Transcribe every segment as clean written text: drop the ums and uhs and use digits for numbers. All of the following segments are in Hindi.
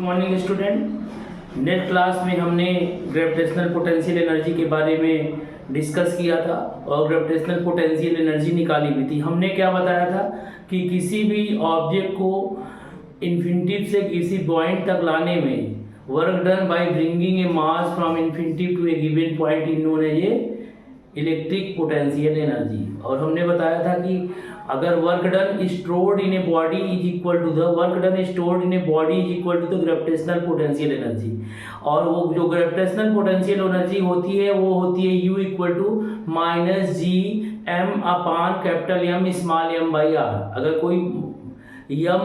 Morning student. नेक्स्ट क्लास में हमने ग्रेविटेशनल पोटेंशियल एनर्जी के बारे में डिस्कस किया था और ग्रेविटेशनल पोटेंशियल एनर्जी निकाली भी थी। हमने क्या बताया था कि किसी भी ऑब्जेक्ट को इन्फिनिटी से किसी पॉइंट तक लाने में work done by bringing a mass from infinity to a given point is known as a electric potential energy. और हमने बताया था कि अगर work done stored in a body is equal to the work done stored in a body is equal to the gravitational potential energy. और वो जो ग्रेविटेशनल पोटेंशियल एनर्जी होती है वो होती है U equal to minus G M upon capital M small M by R. अगर कोई यम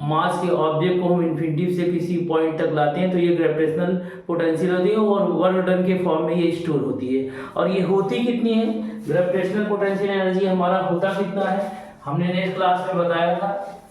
मास के ऑब्जेक्ट को हम इन्फिनिटी से किसी पॉइंट तक लाते हैं तो ये ग्रेविटेशनल पोटेंशियल होती है और वर्क डन के फॉर्म में ये स्टोर होती है। और ये होती कितनी है ग्रेविटेशनल पोटेंशियल एनर्जी हमारा होता कितना है हमने नेक्स्ट क्लास में बताया था।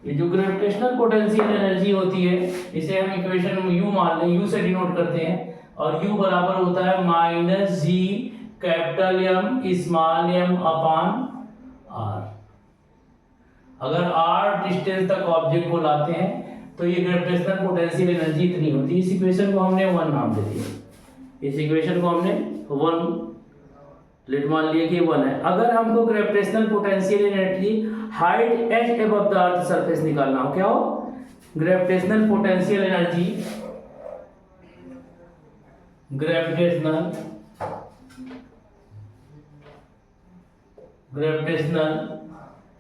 ये जो ग्रेविटेशनल पोटेंशियल एनर्जी होती है इसे हम इक्वेशन में U मान लें, U से डिनोट करते हैं और U बराबर होता है minus G capital M small M upon R. अगर r डिस्टेंस तक ऑब्जेक्ट को लाते हैं तो ये ग्रेविटेशनल पोटेंशियल एनर्जी इतनी होती है। इस इक्वेशन को हमने 1 नाम दे दिया, इस इक्वेशन को हमने 1 लेट मान लिया कि 1 है। अगर हमको gravitational potential energy height h above the earth surface निकालना हो, क्या हो gravitational potential energy gravitational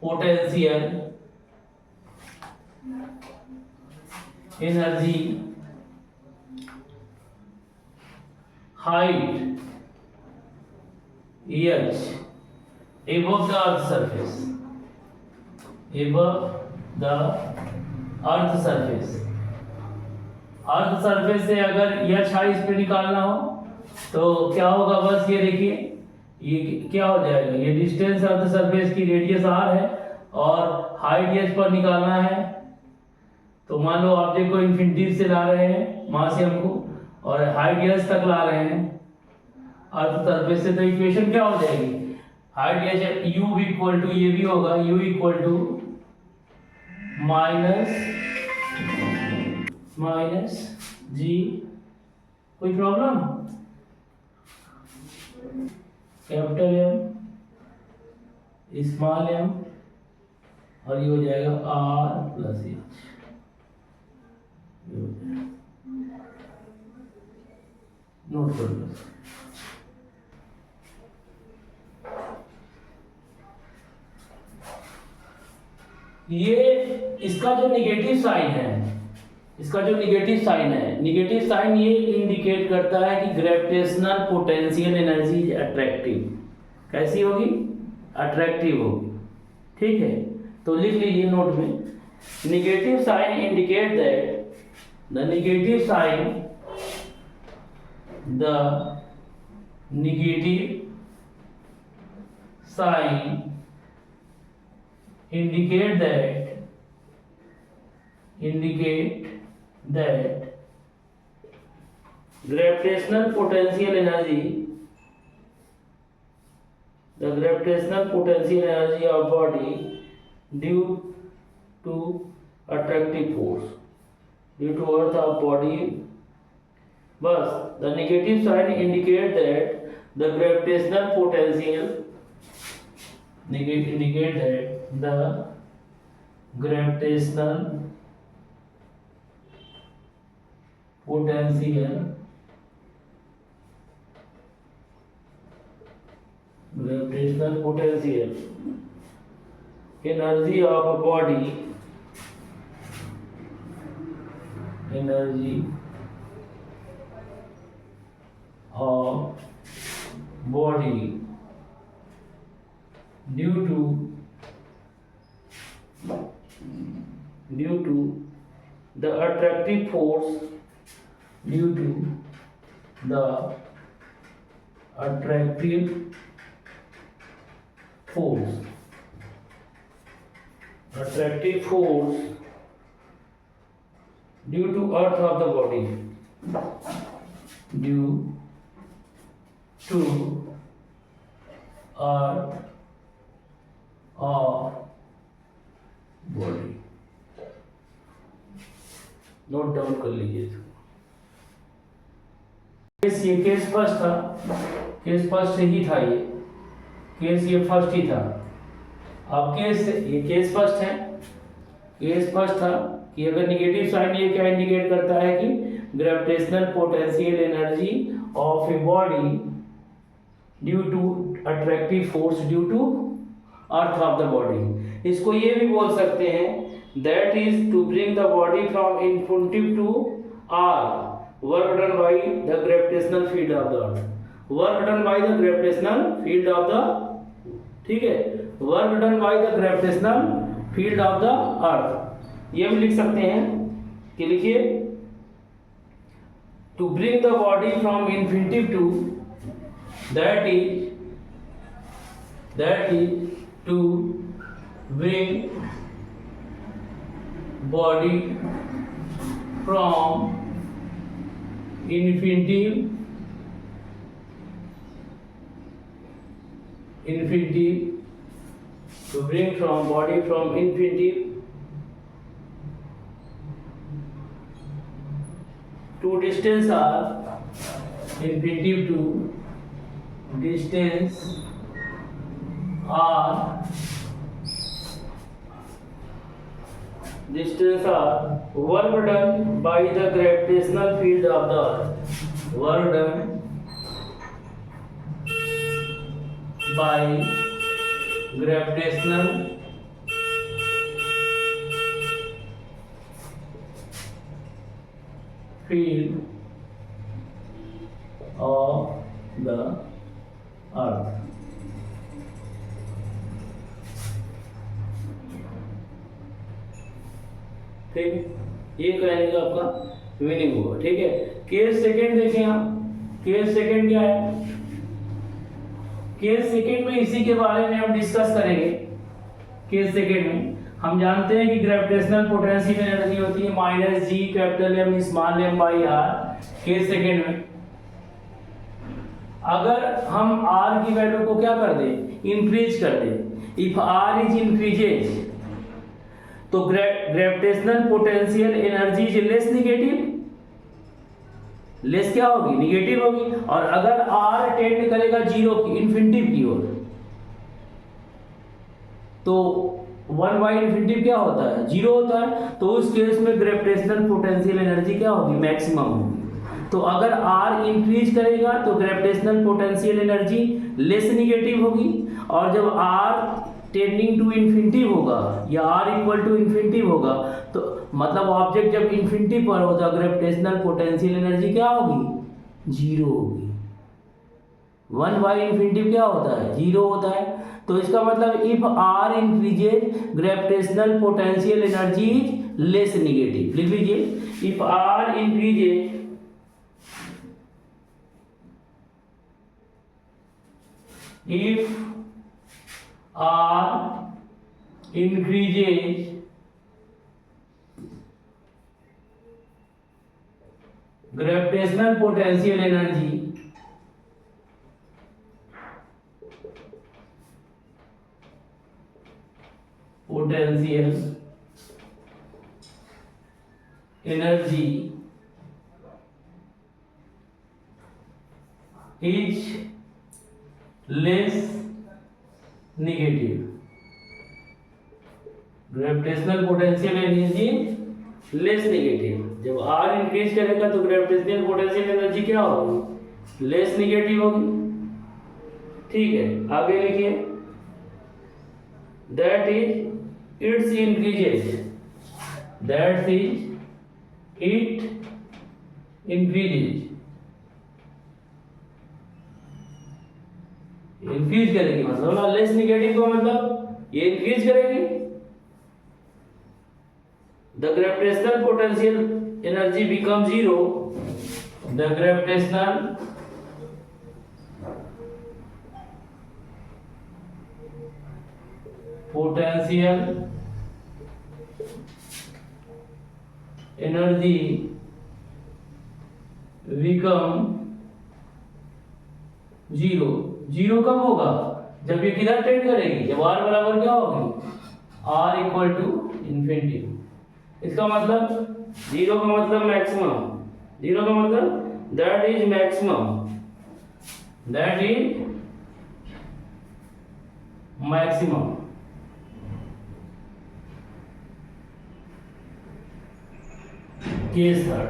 potential energy height h above the earth surface, above the earth surface। Earth surface से अगर h हाइट पे निकालना हो तो क्या होगा, बस ये देखिए ये क्या हो जाएगा, ये डिस्टेंस अर्थ सरफेस की रेडियस r है और हाइट h पर निकालना है। तो मान लो ऑब्जेक्ट को इन्फिनिटी से ला रहे हैं मास m को और हाइट h तक ला रहे हैं अर्थ सरफेस से, तो इक्वेशन क्या हो जाएगी height h u equal to ये भी होगा u equal to minus G. कोई problem, capital M small M और ये हो जाएगा r प्लस h। नोट कर लो। ये इसका जो निगेटिव साइन है, निगेटिव साइन ये इंडिकेट करता है कि ग्रेविटेशनल पोटेंशियल एनर्जी अट्रैक्टिव। कैसी होगी, अट्रैक्टिव होगी, ठीक है। तो लिख लीजिए नोट में, negative sign indicate that the negative sign indicate that gravitational potential energy of body due to attractive force due to earth of body, bus the negative sign indicate that the gravitational potential indicate that the gravitational potential energy of a body due to the attractive force attractive force due to earth of the body, due to earth of body. Note down कर लीजिए इसको। केस ये केस फर्स्ट था, केस फर्स्ट ही था, ये केस ये फर्स्ट ही था। अब केस ये केस फर्स्ट है, केस फर्स्ट था कि अगर निगेटिव साइन ये क्या इंडिकेट करता है कि gravitational potential energy of a body due to attractive force due to earth of the body. इसको ये भी बोल सकते हैं that is to bring the body from infinity to R, work done by the gravitational field of the earth, work done by the gravitational field of the, ठीक है, work done by the gravitational field of the earth. ये भी लिख सकते हैं कि लिखिए to bring the body from infinity to, that is to bring body from infinity to bring from body from infinity to distance r, infinity to distance r, work done by the gravitational field of the earth, work done by gravitational field of the earth। ठीक है, ये कहने का आपका मीनिंग होगा। ठीक है, केस सेकंड देखें आप, केस सेकंड क्या है? केस सेकंड में इसी के बारे में हम डिस्कस करेंगे। केस सेकंड में हम जानते हैं कि ग्रेविटेशनल पोटेंशियल एनर्जी होती है minus G capital M small M by R. Case second में अगर हम आर की वैल्यू को क्या कर दें, इंक्रीज कर दें, इफ आर इज इंक्रीजेज तो gravitational potential energy is less negative, less क्या होगी, निगेटिव होगी। और अगर आर टेंड करेगा जीरो की, इन्फिनिटी की ओर, तो 1 बाई इन्फिनिटी क्या होता है, जीरो होता है। तो उस केस में ग्रेविटेशनल पोटेंशियल एनर्जी क्या होगी, मैक्सिमम होगी। तो अगर आर इंक्रीज करेगा तो gravitational potential energy less negative होगी। और जब आर टेंडिंग टू इन्फिनिटी होगा या आर इक्वल टू इन्फिनिटी होगा तो मतलब ऑब्जेक्ट जब इन्फिनिटी पर होगा ग्रेविटेशनल पोटेंशियल एनर्जी क्या होगी, जीरो होगी। 1 बाई इन्फिनिटी क्या होता है, जीरो होता है। तो इसका मतलब if R increases gravitational potential energy is less negative. लिख लीजिए, if R increases if R increases gravitational potential energy is less negative, gravitational potential energy less negative. जब आर इंक्रीज करेगा तो ग्रेविटेशनल पोटेंशियल एनर्जी क्या होगी, लेस नेगेटिव होगी। ठीक है, आगे लिखिए, that is it's increases, that is it increases, increase करेगी मतलब लेस नेगेटिव का मतलब ये इंक्रीज करेगी। The gravitational potential energy become zero, the gravitational potential energy become zero. Zero कब होगा? जब ये किधर टेंड करेगी? जब r बराबर क्या होगी? r equal to infinity. इसका मतलब जीरो का मतलब मैक्सिमम, जीरो का मतलब that is maximum, that is maximum. Case third,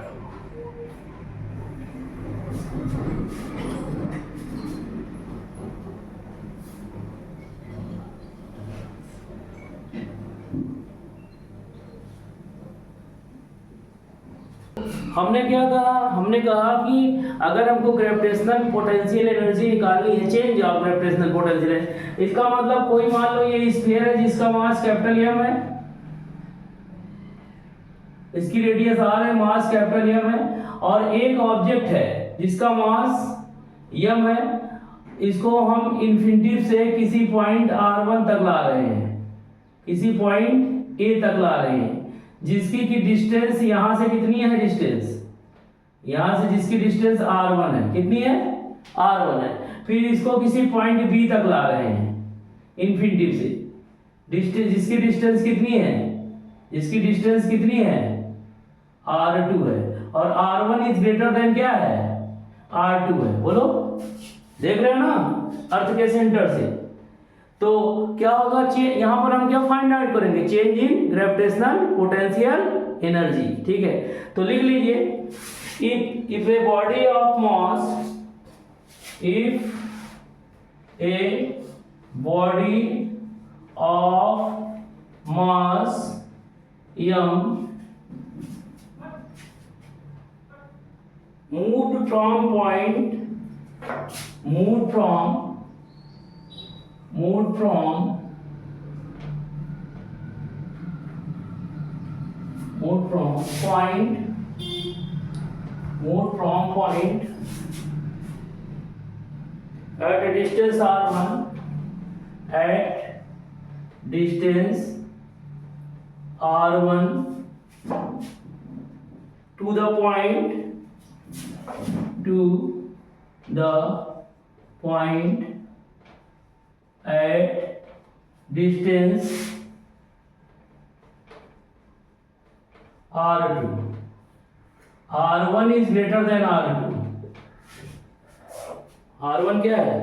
हमने क्या कहा? हमने कहा कि अगर हमको ग्रेविटेशनल पोटेंशियल एनर्जी निकालनी है, चेंज ऑफ ग्रेविटेशनल पोटेंशियल, इसका मतलब कोई मान लो ये स्फीयर है जिसका मास कैपिटल एम है, इसकी रेडियस r है, मास कैपिटल एम है, और एक ऑब्जेक्ट है जिसका मास m है, इसको हम इन्फिनिटी से किसी पॉइंट r1 तक ला रहे हैं, किसी पॉइंट a तक ला रहे हैं, जिसकी की डिस्टेंस यहां से कितनी है? डिस्टेंस यहां से जिसकी डिस्टेंस r1 है, कितनी है? r1 है। फिर इसको किसी पॉइंट b तक ला रहे हैं इन्फिनिटी से, डिस्टेंस जिसकी डिस्टेंस कितनी है? जिसकी डिस्टेंस कितनी है? r2 है, और r1 इज ग्रेटर देन क्या है? r2 है। बोलो, देख रहे हो ना अर्थ के सेंटर से। तो क्या होगा? यहां पर हम क्या फाइंड आउट करेंगे? Change in gravitational potential energy. ठीक है, तो लिख लीजिए, if A body of mass, if A body of mass m moved from point at a distance r1, at distance r1 to the point at distance r2, r1 is greater than r2, r1 क्या है?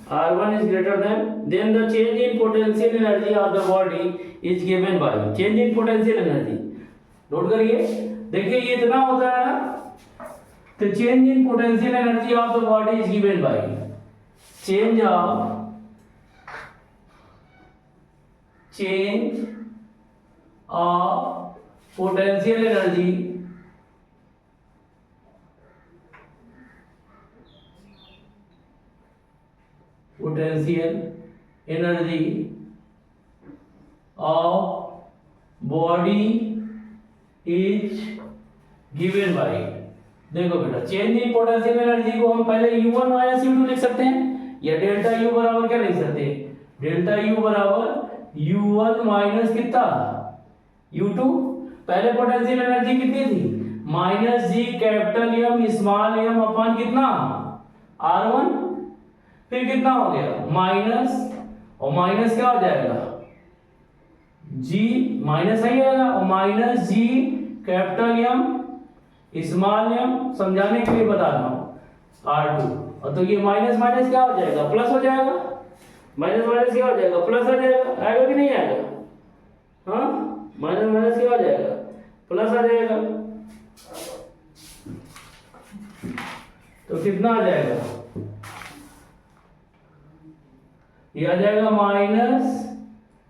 r1 is greater than, then the change in potential energy of the body is given by, change in potential energy note करिए, देखिए ये इतना होता है ना, तो change in potential energy of the body is given by change of potential energy of body is given by, देखो बेटा, चेंज इन पोटेंशियल एनर्जी को हम पहले u1 माइनस u2 लिख सकते हैं, या डेल्टा u बराबर क्या लिख सकते हैं? डेल्टा u बराबर u1 माइनस कितना? u2। पहले पोटेंशियल एनर्जी कितनी थी? Minus G capital M small M upon कितना? r1। फिर कितना हो गया? माइनस, और माइनस क्या हो जाएगा? g माइनस ही आएगा, और minus G capital M small M, समझाने के लिए बता रहा हूं, r2। और तो ये माइनस माइनस क्या हो जाएगा? प्लस हो जाएगा, माइनस माइनस क्या हो जाएगा? प्लस हो जाएगा। आएगा कि नहीं आएगा? हाँ, माइनस माइनस क्या हो जाएगा? प्लस आ जाएगा। तो कितना आ जाएगा? ये आ जाएगा माइनस,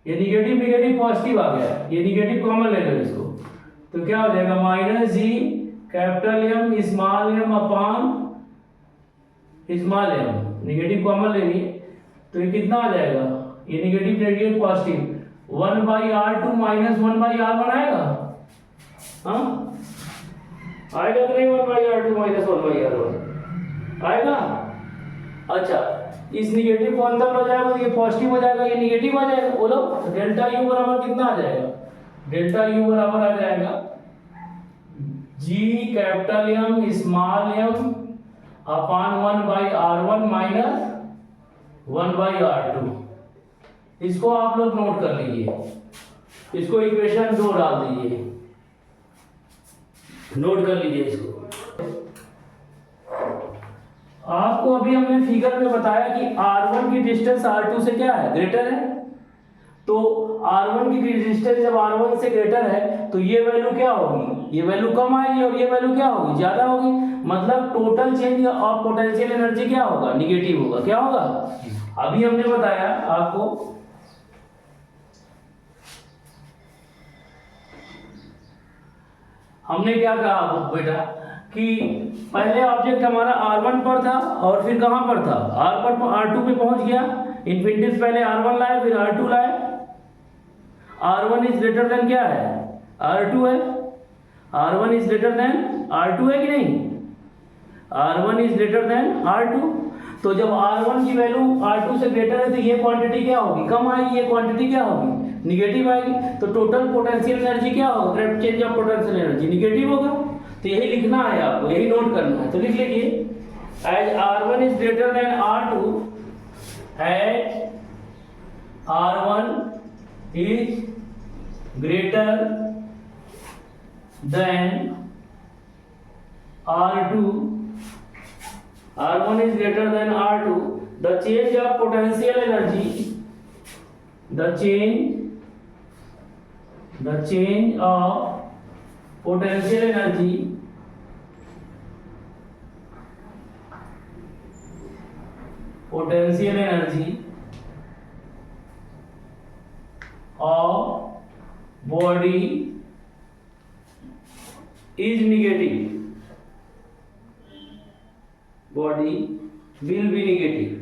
ये निगेटिव निगेटिव पॉजिटिव आ गया, ये निगेटिव कॉमन ले लो इसको, तो क्या हो जाएगा? Minus G capital M small M upon small M, negative common ले लिए, तो ये कितना आ जाएगा? ये negative negative positive 1/r2 minus 1/r1 आएगा। हाँ, आएगा कि नहीं? 1/r2 माइनस 1/r1 आएगा। अच्छा, इस निगेटिव को अंदर हो जाएगा, ये पॉजिटिव हो जाएगा, ये निगेटिव आ जाएगा। बोलो, डेल्टा u बराबर कितना आ जाएगा? डेल्टा u बराबर आ जाएगा G capital M small m अपान 1/r1 माइनस 1/r2। इसको आप लोग नोट कर लीजिए, इसको इक्वेशन 2 डाल दीजिए, नोट कर लीजिए इसको। आपको अभी हमने फिगर में बताया कि r1 की डिस्टेंस r2 से क्या है, ग्रेटर है। तो r1 की डिस्टेंस जब r1 से ग्रेटर है तो ये वैल्यू क्या होगी, ये वैल्यू कम आएगी और ये वैल्यू क्या होगी, ज्यादा होगी। मतलब total change of potential energy क्या होगा, निगेटिव होगा। क्या होगा, अभी हमने बताया आपको, हमने क्या कहा बेटा कि पहले ऑब्जेक्ट हमारा r1 पर था और फिर कहां पर था, r2 पे पहुंच गया। इन्फिनिटी से पहले r1 लाए फिर r2 लाए। r1 इज ग्रेटर देन क्या है, r2 है। r1 is greater than r2 है कि नहीं, r1 is greater than r2। तो जब r1 की वैल्यू r2 से ग्रेटर है तो ये क्वांटिटी क्या होगी, कम आएगी, ये क्वांटिटी क्या होगी, निगेटिव आएगी। तो टोटल पोटेंशियल एनर्जी क्या होगा, gravity change of potential energy negative होगा। तो यही लिखना है आपको, यही नोट करना है। तो लिख लीजिए, as r1 is greater than r2, as r1 is greater than r2, r1 is greater than r2, the change of potential energy, the change of potential energy of body is negative, body will be negative।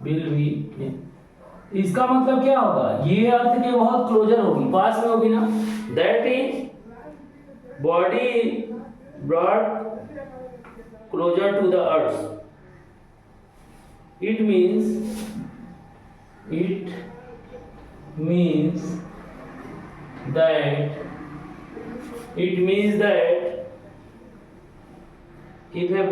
will be, इसका मतलब क्या होगा, ये अर्थ के बहुत क्लोजर होगी, पास में होगी ना। That is body brought closer to the earth. It means that if a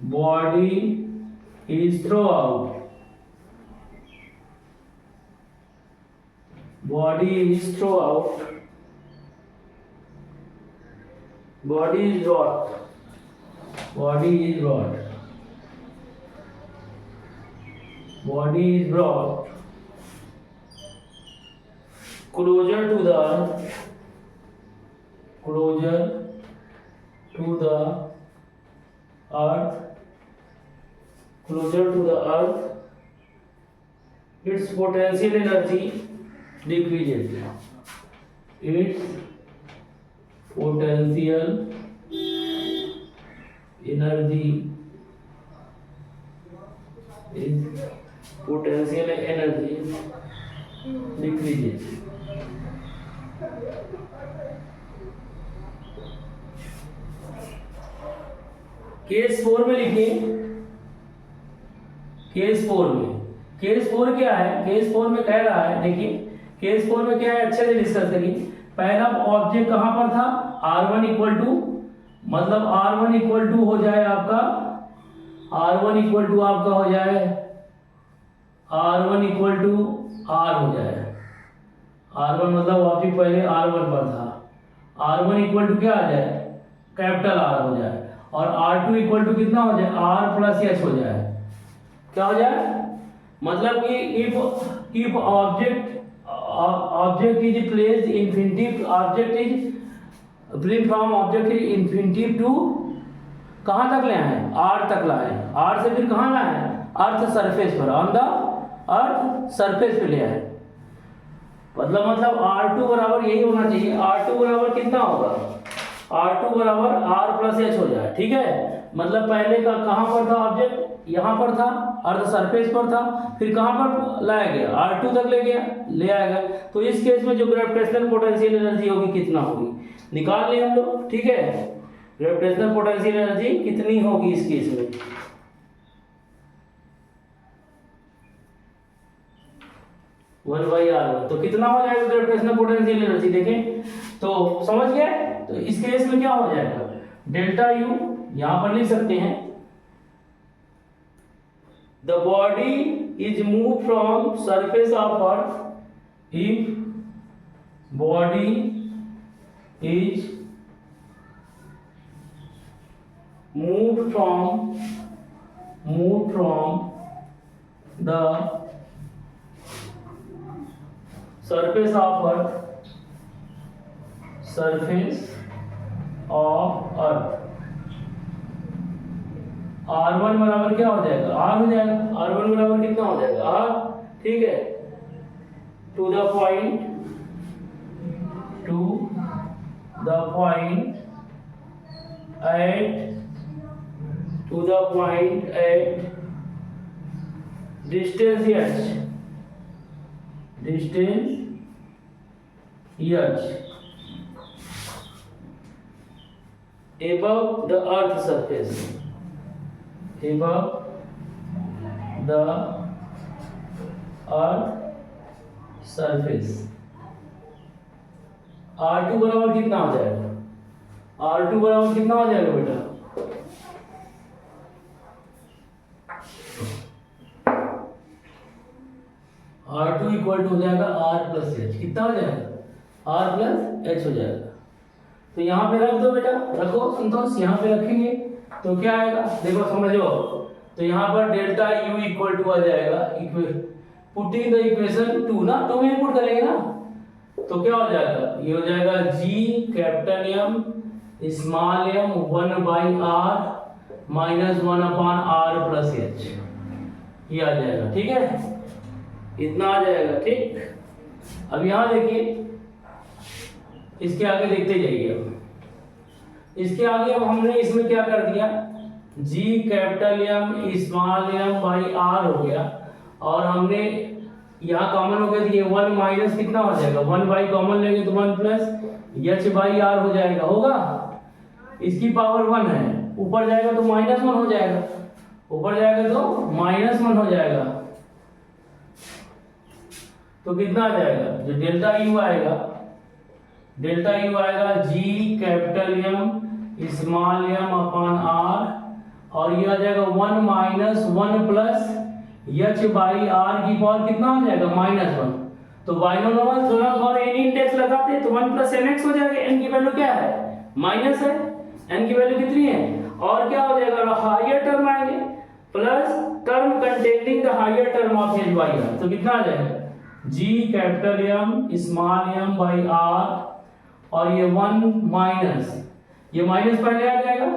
body is throughout, body is brought, closer to the earth, its potential energy decreases, its potential energy decreases। Case 4 में लिखिए, केस 4 क्या है, केस 4 में कह रहा है, देखिए केस 4 में क्या है, अच्छे से डिस्कस करिए। पहला ऑब्जेक्ट कहां पर था, r1 इक्वल टू, मतलब r1 इक्वल टू हो जाए आपका, r1 इक्वल टू आपका हो जाए, r1 इक्वल टू r हो जाए। r1 मतलब ऑब्जेक्ट पहले r1 पर था, r1 इक्वल टू क्या आ जाए, कैपिटल R हो जाए, और r2 इक्वल टू कितना हो जाए, r प्लस h हो जाए। क्या हो जाए, मतलब कि if object is placed infinitive, object is plain from object is infinitive to, कहां तक ले आए, r तक लाए, r से फिर कहां लाए, अर्थ सरफेस पर, ऑन द अर्थ सरफेस पे ले आए। मतलब r2 बराबर यही होना चाहिए, r2 बराबर कितना होगा, r2 बराबर r प्लस h हो जाए। ठीक है, मतलब पहले का कहां पर था ऑब्जेक्ट, यहाँ पर था, अर्थ सरफेस पर था, फिर कहां पर लाया गया, r2 तक ले आएगा। तो इस केस में जो ग्रेविटेशनल पोटेंशियल एनर्जी होगी कितना होगी, निकाल लें हम लोग। ठीक है, ग्रेविटेशनल पोटेंशियल एनर्जी कितनी होगी इस केस में, 1/r1। तो कितना हो जाएगा ग्रेविटेशनल पोटेंशियल एनर्जी देखें तो समझ गए। तो इस केस में क्या हो जाएगा, डेल्टा यू यहां पर लिख सकते हैं, the body is move from surface of earth if body is moved from the surface of earth r1 बराबर क्या हो जाएगा, r हो जाएगा। r1 बराबर कितना हो जाएगा, r, ठीक है, to the point at distance h above the earth surface, r2 बराबर कितना हो जाएगा, r2 बराबर कितना हो जाएगा बेटा, r2 इक्वल टू हो जाएगा r प्लस एच, कितना हो जाएगा, r प्लस एच हो जाएगा। तो यहाँ पे रख दो बेटा, रखो संतोष, यहाँ पे रखेंगे तो क्या आएगा देखो समझो। तो यहाँ पर डेल्टा यू इक्वल टू आ जाएगा, पुटिंग द इक्वेशन 2 ना, 2 में पुट करेंगे ना, तो क्या हो जाएगा, ये हो जाएगा G capital M small M 1/r minus 1/r plus H, ये आ जाएगा, ठीक है, इतना आ जाएगा, ठीक। अब यहां देखिए, इसके आगे देखते जाइए। अब इसके आगे अब हमने इसमें क्या कर दिया, G capital M small M by R हो गया, और हमने यहाँ कॉमन हो गया, ये 1 माइनस कितना हो जाएगा, 1 बाई कॉमन लेंगे तो 1 प्लस एच बाई आर हो जाएगा, होगा, इसकी पावर 1 है, ऊपर जाएगा तो -1 हो जाएगा, ऊपर जाएगा तो -1 हो जाएगा। तो कितना आ जाएगा, जो डेल्टा यू आएगा, G capital M small M upon R, और ये आ जाएगा 1 minus 1 plus H by R की पावर कितना हो जाएगा, -1। तो बाइनोमियल थोड़ा और एन इंडेक्स लगाते हैं तो 1 प्लस nx हो जाएगा, n की वैल्यू क्या है, माइनस है, n की वैल्यू कितनी है, और क्या हो जाएगा, हायर टर्म आएंगे plus term containing the higher term of H by R, तो कितना आ जाएगा, G capital M small M by R, और ये 1 माइनस, ये माइनस पहले आ जाएगा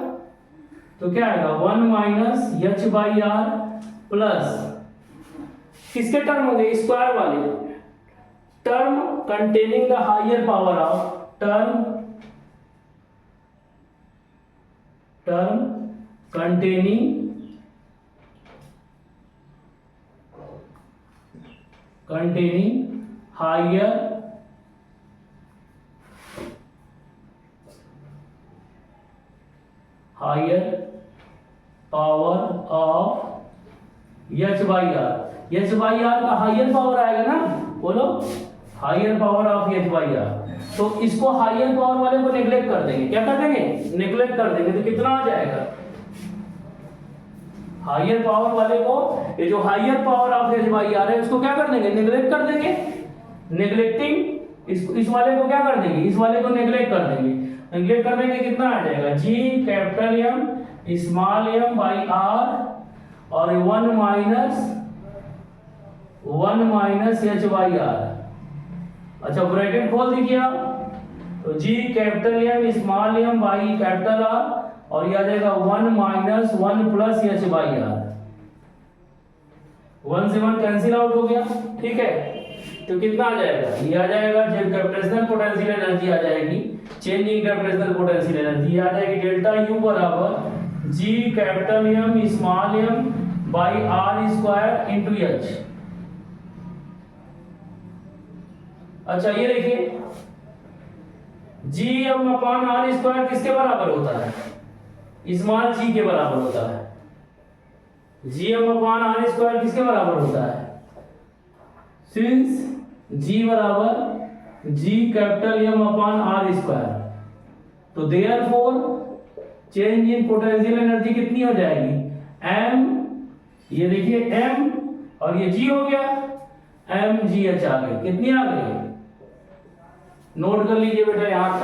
तो क्या आएगा, 1 minus H by R plus किसके टर्म होंगे, स्क्वायर वाले, term containing the higher power of, term containing higher power of H by R, H by R का हायर पावर आएगा ना, बोलो, higher power of H by R. तो इसको हायर पावर वाले को नेग्लेक्ट कर देंगे, क्या कर देंगे, नेग्लेक्ट कर देंगे, तो कितना आ जाएगा, हायर पावर वाले को, ये जो higher power of H by R है उसको क्या कर देंगे, नेग्लेक्ट कर देंगे, नेग्लेक्टिंग इस वाले को क्या कर देंगे, इस वाले को नेग्लेक्ट कर देंगे, नेग्लेक्ट कर देंगे, कितना आ जाएगा, G capital M small M by R, और 1 माइनस एच बाई आर। अच्छा ब्रैकेट खोल दीजिए आप, तो G capital M small M by capital R, और ये आ जाएगा 1 minus 1 plus H by R, 1 से 1 कैंसिल आउट हो गया, ठीक है। तो कितना आ जाएगा, ये आ जाएगा, जब ग्रेविटेशनल पोटेंशियल एनर्जी आ जाएगी, change in gravitational potential energy आ जाएगी, डेल्टा यू बराबर G capital M small M by R square into H. अच्छा ये देखिए, G M upon R square किसके बराबर होता है, स्मॉल जी के बराबर होता है, G M upon R square किसके बराबर होता है, सिंस जी बराबर G capital M upon R square. तो therefore change in potential energy कितनी हो जाएगी, एम, ये देखिए एम और ये जी हो गया, एम जी एच आ गई। कितनी आ गई, नोट कर लीजिए बेटा, यहाँ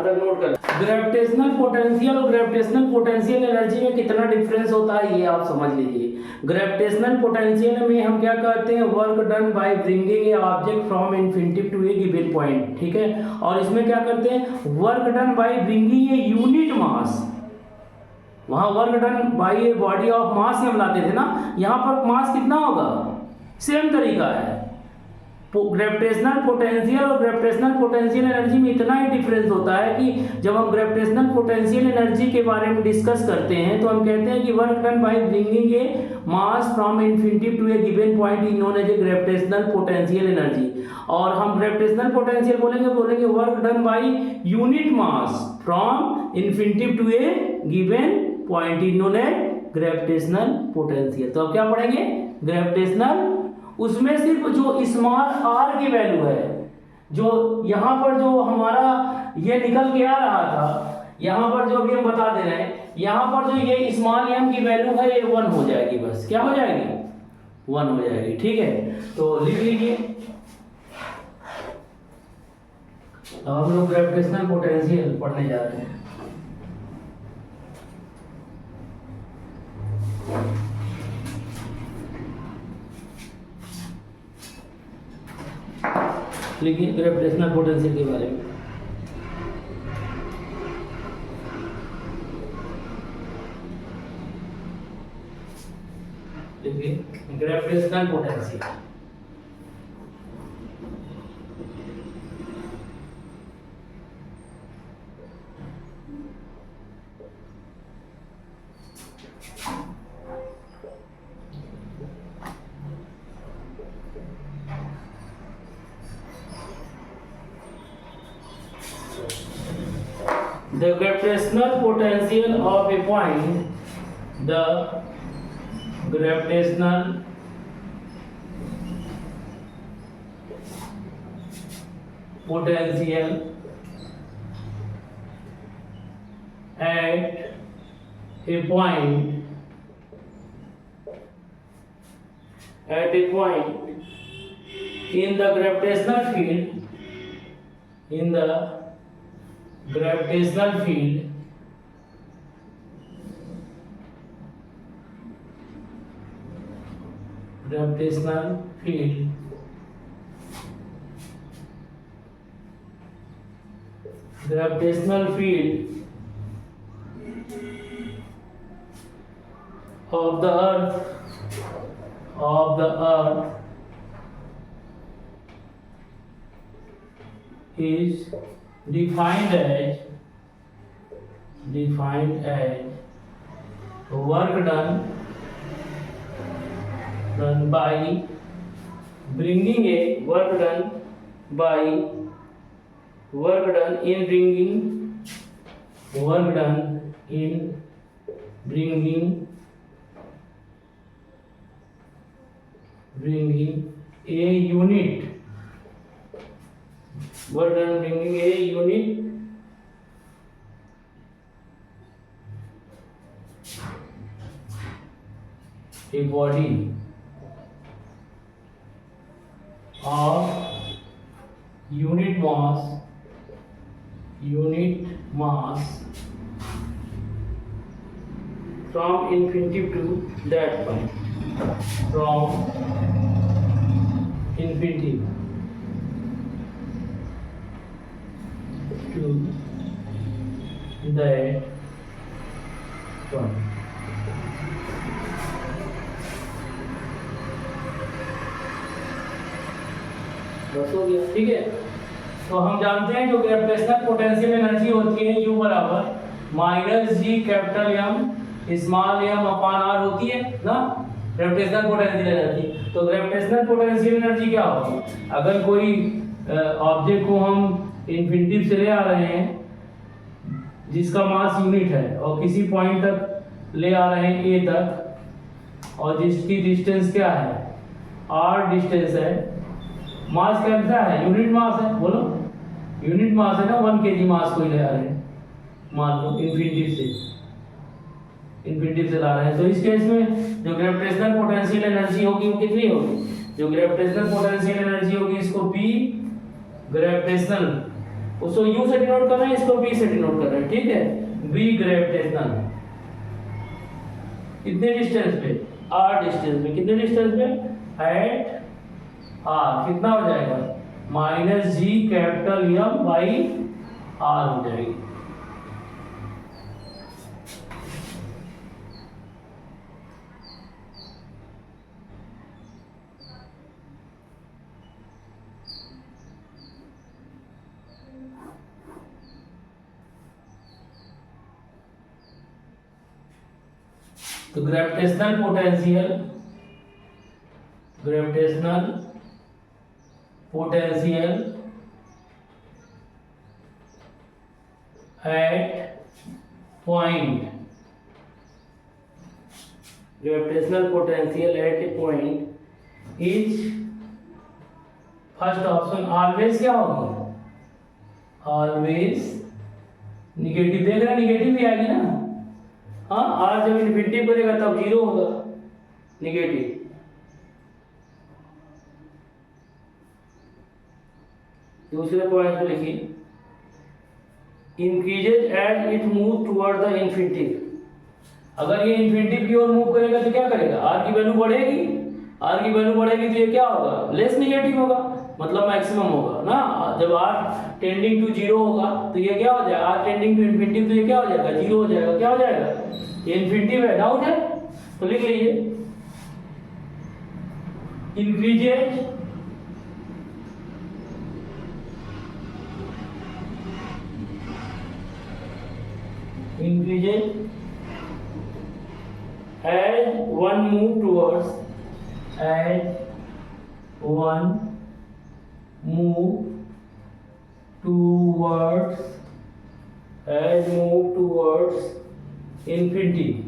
तक नोट कर। ग्रेविटेशनल पोटेंशियल और ग्रेविटेशनल पोटेंशियल एनर्जी में कितना डिफरेंस होता है ये आप समझ लीजिए। ग्रेविटेशनल पोटेंशियल में हम क्या करते हैं, work done by bringing a object from infinity to a given point, ठीक है। और इसमें क्या करते हैं, work done by bringing a unit mass. वहां work done by a body of mass हम लाते थे ना, यहाँ पर मास कितना होगा, सेम तरीका है। ग्रेविटेशनल पोटेंशियल और ग्रेविटेशनल पोटेंशियल एनर्जी में इतना ही डिफरेंस होता है कि जब हम ग्रेविटेशनल पोटेंशियल एनर्जी के बारे में डिस्कस करते हैं तो हम कहते हैं कि work done by bringing a mass from infinity to a given point is known as a gravitational potential energy. और हम ग्रेविटेशनल पोटेंशियल बोलेंगे work done by unit mass from infinity to a given point is known as gravitational potential. तो अब क्या पढ़ेंगे, ग्रेविटेशनल, उसमें सिर्फ जो स्मॉल आर की वैल्यू है, जो यहाँ पर जो हमारा ये निकल के आ रहा था, यहाँ पर जो अभी हम बता दे रहे हैं, यहाँ पर जो ये स्मॉल एम की वैल्यू है ये 1 हो जाएगी, बस क्या हो जाएगी, 1 हो जाएगी, ठीक है। तो लिख लीजिए। अब हम लोग ग्रेविटेशनल पोटेंशियल पढ़ने जा रहे हैं। लिखिए ग्रेविटेशनल पोटेंशियल के बारे में। लिखिए gravitational potential. The gravitational potential of a point, the gravitational potential at a point in the gravitational field, in the gravitational field of the earth is defined as work done by bringing a work done in bringing a unit, work done bringing a unit a body of unit mass from infinity to that point, from infinity to that point. बस हो गया, ठीक है। तो हम जानते हैं जो ग्रेविटेशनल पोटेंशियल एनर्जी होती है U बराबर minus G capital M small M upon R होती है ना, ग्रेविटेशनल पोटेंशियल एनर्जी। तो ग्रेविटेशनल पोटेंशियल एनर्जी क्या होगी, अगर कोई ऑब्जेक्ट को हम इन्फिनिटी से ले आ रहे हैं जिसका मास यूनिट है और किसी पॉइंट तक ले आ रहे हैं ए तक और जिसकी डिस्टेंस क्या है, आर डिस्टेंस है, मास कैसा है, यूनिट मास है, बोलो यूनिट मास है ना, 1 kg मास को ले आ रहे हैं, मान लो इन्फिनिटी से ला रहे हैं। तो इस केस में जो ग्रेविटेशनल पोटेंशियल एनर्जी होगी वो कितनी होगी, जो ग्रेविटेशनल पोटेंशियल एनर्जी होगी इसको P ग्रेविटेशनल, उसको U से डिनोट कर रहे हैं, इसको B से डिनोट कर रहे हैं, ठीक है। B ग्रेविटेशनल कितने डिस्टेंस पे, R डिस्टेंस पे, कितने डिस्टेंस पे, एट R, कितना हो जाएगा -G capital M by R हो जाएगी। तो gravitational potential at point, gravitational potential at A point is, first option always क्या होगा, ऑलवेज निगेटिव, देख रहे निगेटिव भी आएगी ना, हाँ आर जब इन्फिनिटी करेगा तब 0 होगा निगेटिव। दूसरे पॉइंट पे लिखिए increases as it move toward the infinity, अगर ये इन्फिनिटी की ओर मूव करेगा तो क्या करेगा, आर की वैल्यू बढ़ेगी, आर की वैल्यू बढ़ेगी तो ये क्या होगा, लेस निगेटिव होगा, मतलब मैक्सिमम होगा ना। जब आर टेंडिंग टू 0 होगा तो ये क्या हो जाएगा, आर टेंडिंग टू इन्फिनिटी तो ये क्या हो जाएगा, 0 हो जाएगा, क्या हो जाएगा, ये इन्फिनिटी है, डाउट है तो लिख लीजिए increases as one move towards, as one move towards, as move towards infinity,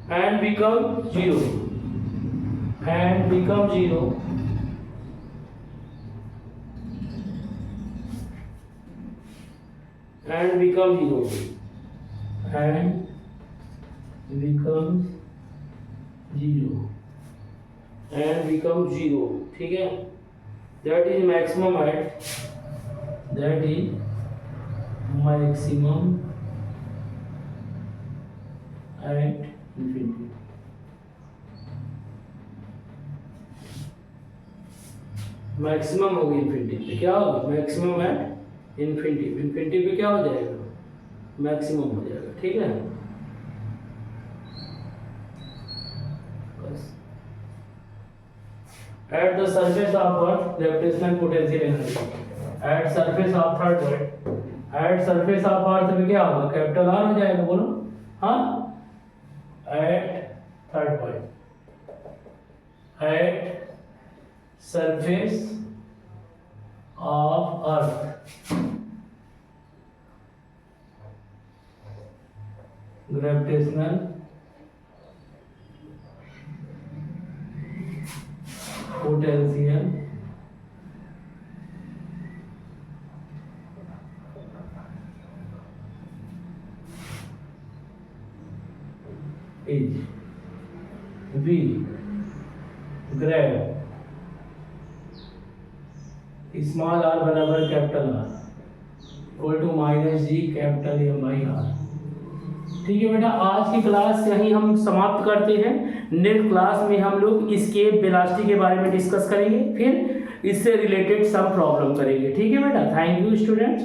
and become 0, and become 0, and become 0, and becomes 0, and becomes 0, ठीक है। That is maximum at, that is maximum at infinity। Maximum होगी इन्फिनिटी पे, क्या होगा मैक्सिमम एट इन्फिनिटी, इन्फिनिटी पे क्या हो जाएगा, मैक्सिमम हो जाएगा, ठीक है। बस at the surface of earth gravitational potential energy at surface of third point, at surface of earth में क्या होगा, कैपिटल आर हो जाएगा, बोलो हाँ, at third point, at surface of earth gravitational potential is V grav small R बराबर capital R equal to -G capital M by R। ठीक है बेटा, आज की क्लास यहीं हम समाप्त करते हैं। नेक्स्ट क्लास में हम लोग एस्केप वेलोसिटी के बारे में डिस्कस करेंगे, फिर इससे रिलेटेड सम प्रॉब्लम करेंगे। ठीक है बेटा, थैंक यू स्टूडेंट्स।